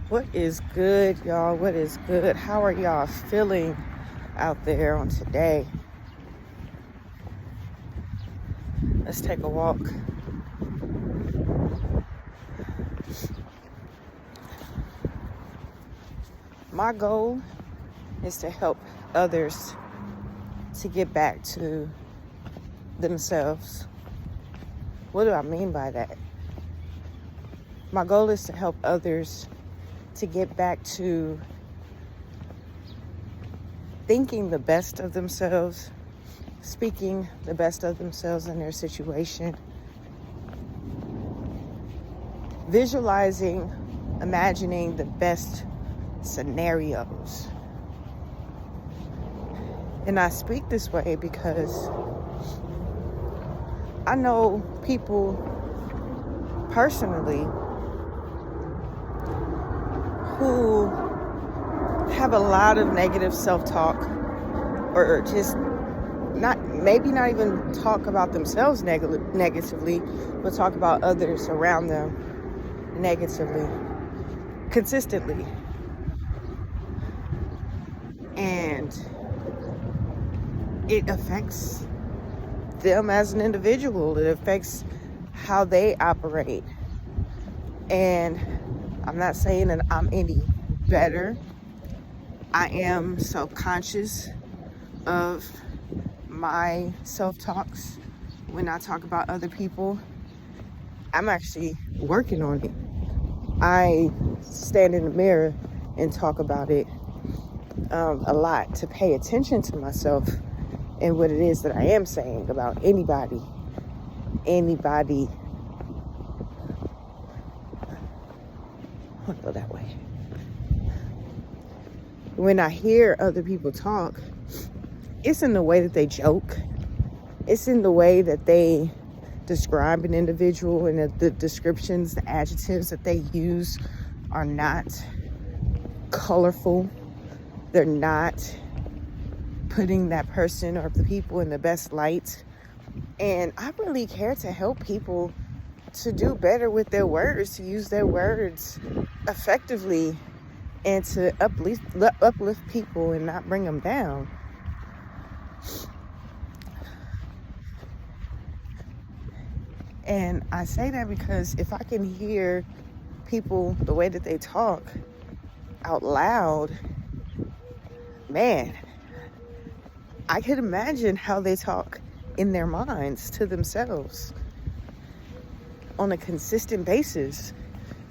What is good, y'all? What is good? How are y'all feeling out there on today? Let's take a walk. My goal is to help others to get back to themselves. What do I mean by that? My goal is to help others to get back to thinking the best of themselves, speaking the best of themselves in their situation, visualizing, imagining the best scenarios. And I speak this way because I know people personally who have a lot of negative self-talk, or just maybe not even talk about themselves negatively, but talk about others around them negatively, consistently. And it affects them as an individual. It affects how they operate. And I'm not saying that I'm any better. I am self-conscious of my self-talks when I talk about other people. I'm actually working on it. I stand in the mirror and talk about it a lot, to pay attention to myself and what it is that I am saying about anybody. I'll go that way. When I hear other people talk, it's in the way that they joke. It's in the way that they describe an individual, and the descriptions, the adjectives that they use are not colorful. They're not putting that person or the people in the best light. And I really care to help people to do better with their words, to use their words effectively, and to uplift people and not bring them down. And I say that because if I can hear people, the way that they talk out loud, man, I could imagine how they talk in their minds to themselves on a consistent basis.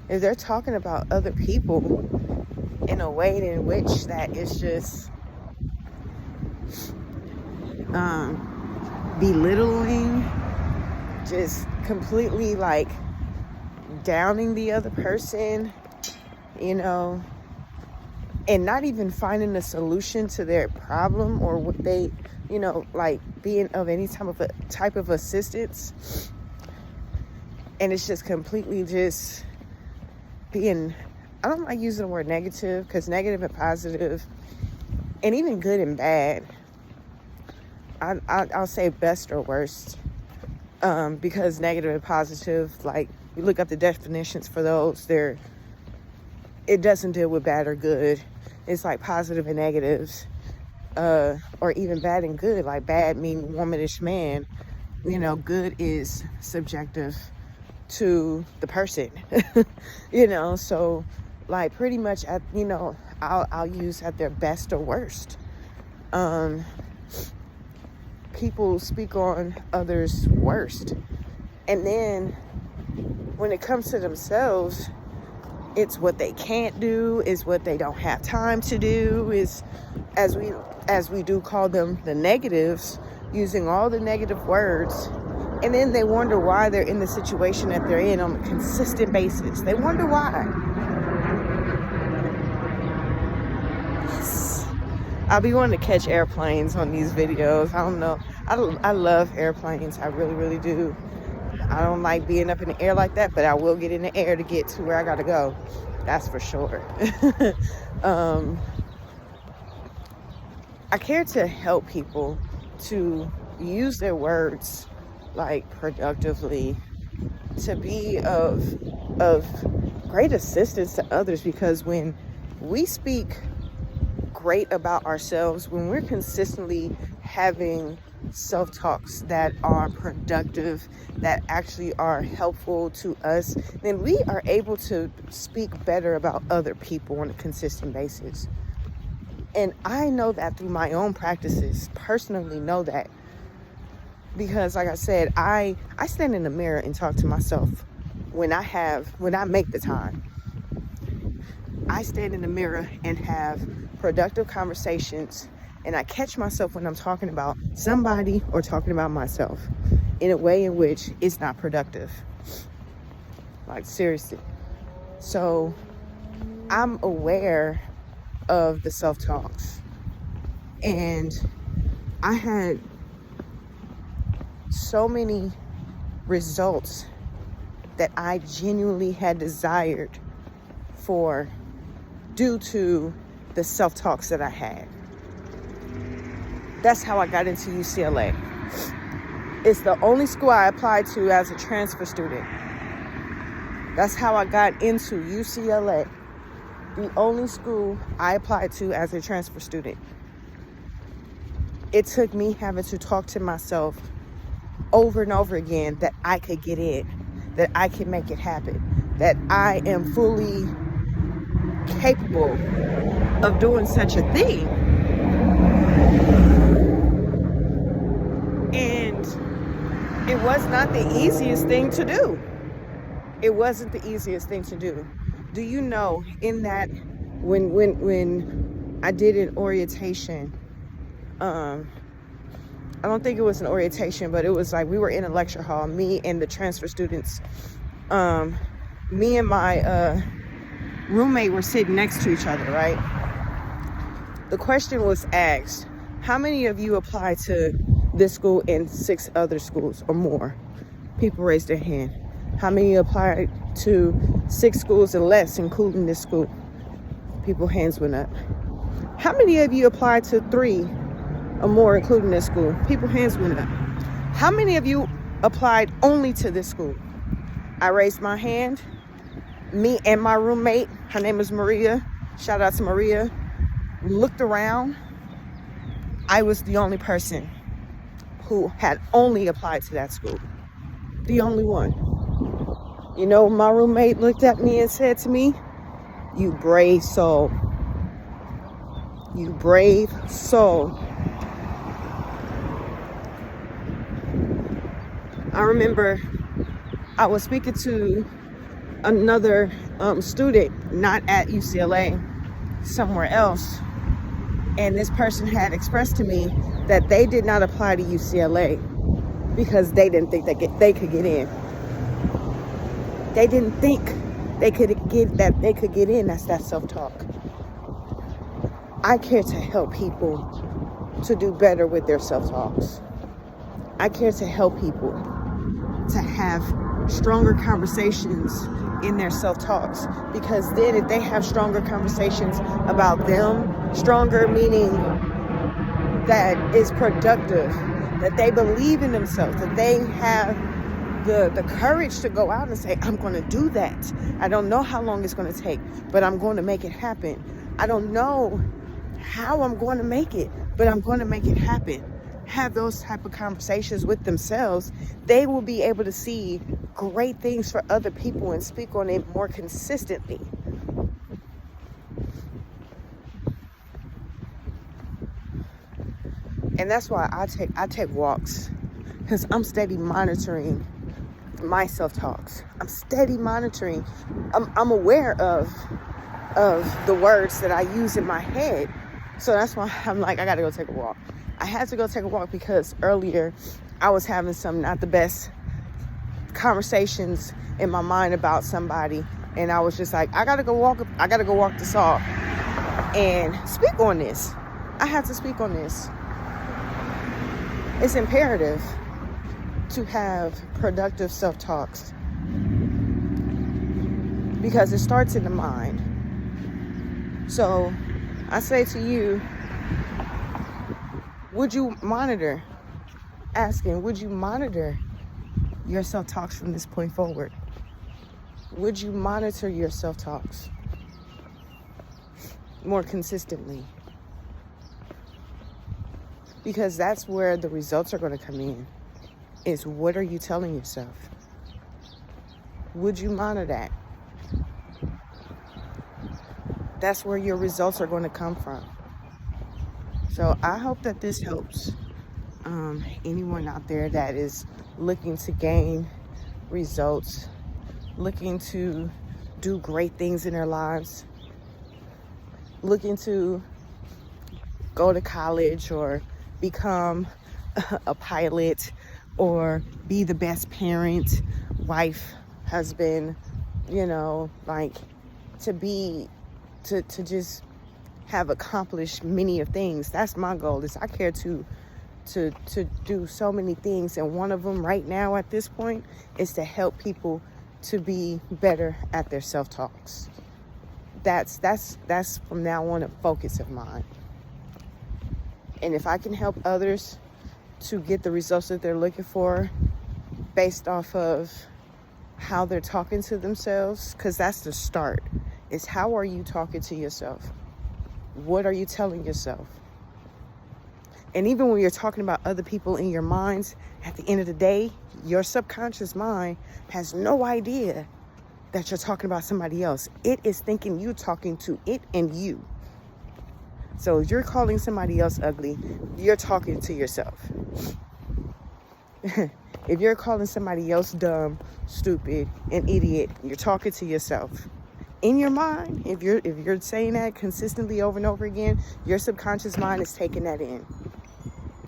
If they're talking about other people in a way in which that is just belittling, just completely like downing the other person, and not even finding a solution to their problem or what they, like being of any type of assistance. And it's just completely just being, I don't like using the word negative, because negative and positive, and even good and bad, I'll say best or worst, because negative and positive, like you look up the definitions for those, it doesn't deal with bad or good. It's like positive and negatives, or even bad and good. Like bad mean womanish man, good is subjective to the person. So like pretty much I'll use at their best or worst. People speak on others' worst, and then when it comes to themselves, it's what they can't do, is what they don't have time to do, is as we do call them the negatives, using all the negative words. And then they wonder why they're in the situation that they're in on a consistent basis. They wonder why. Yes. I'll be wanting to catch airplanes on these videos. I don't know. I love airplanes. I really, really do. I don't like being up in the air like that, but I will get in the air to get to where I gotta go. That's for sure. I care to help people to use their words like productively, to be of great assistance to others, because when we speak great about ourselves, when we're consistently having self-talks that are productive, that actually are helpful to us, then we are able to speak better about other people on a consistent basis. And I know that through my own practices, personally know that, because like I said, I stand in the mirror and talk to myself when I make the time. I stand in the mirror and have productive conversations, and I catch myself when I'm talking about somebody or talking about myself in a way in which it's not productive. Like, seriously. So I'm aware of the self-talks, and I had so many results that I genuinely had desired for due to the self-talks that I had. That's how I got into UCLA. It's the only school I applied to as a transfer student. That's how I got into UCLA. The only school I applied to as a transfer student. It took me having to talk to myself over and over again that I could get in, that I can make it happen, that I am fully capable of doing such a thing. And it was not the easiest thing to do. It wasn't the easiest thing to do. Do you know, in that, when I did an orientation, I don't think it was an orientation, but it was like we were in a lecture hall, me and the transfer students. Me and my roommate were sitting next to each other, right? The question was asked, how many of you applied to this school and 6 other schools or more? People raised their hand. How many applied to 6 schools and less, including this school? People hands went up. How many of you applied to 3 or more, including this school? People hands went up. How many of you applied only to this school? I raised my hand. Me and my roommate, her name is Maria, shout out to Maria, looked around. I was the only person who had only applied to that school. The only one. You know, my roommate looked at me and said to me, "You brave soul. You brave soul." I remember I was speaking to another student, not at UCLA, somewhere else, and this person had expressed to me that they did not apply to UCLA because they didn't think they could get in. They didn't think they could get in. That's that self-talk. I care to help people to do better with their self-talks. I care to help people to have stronger conversations in their self-talks, because then if they have stronger conversations about them, stronger meaning that is productive, that they believe in themselves, that they have the courage to go out and say, I'm going to do that. I don't know how long it's going to take, but I'm going to make it happen. I don't know how I'm going to make it, but I'm going to make it happen. Have those type of conversations with themselves, they will be able to see great things for other people and speak on it more consistently. And that's why I take walks, because I'm steady monitoring my self-talks. I'm steady monitoring. I'm aware of the words that I use in my head. So that's why I'm like, I gotta go take a walk. I had to go take a walk because earlier I was having some not the best conversations in my mind about somebody, and I was just like, I gotta go walk the Salt and speak on this. I have to speak on this. It's imperative to have productive self-talks because it starts in the mind. So I say to you, would you monitor your self-talks from this point forward? Would you monitor your self-talks more consistently? Because that's where the results are going to come in, is what are you telling yourself? Would you monitor that? That's where your results are going to come from. So I hope that this helps anyone out there that is looking to gain results, looking to do great things in their lives, looking to go to college or become a pilot or be the best parent, wife, husband, like to just have accomplished many of things. That's my goal. Is I care to do so many things, and one of them right now at this point is to help people to be better at their self-talks. That's from now on a focus of mine. And if I can help others to get the results that they're looking for based off of how they're talking to themselves, because that's the start, is how are you talking to yourself? What are you telling yourself? And even when you're talking about other people in your minds, at the end of the day, your subconscious mind has no idea that you're talking about somebody else. It is thinking you talking to it and you. So if you're calling somebody else ugly, you're talking to yourself. If you're calling somebody else dumb, stupid, and idiot, you're talking to yourself. In your mind, if you're saying that consistently over and over again, your subconscious mind is taking that in.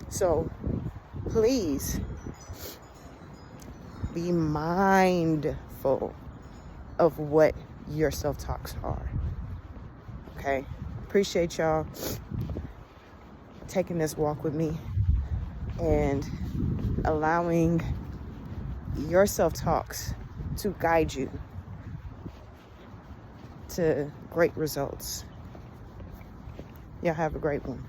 So please be mindful of what your self-talks are. Okay? Appreciate y'all taking this walk with me and allowing your self-talks to guide you to great results. Y'all have a great one.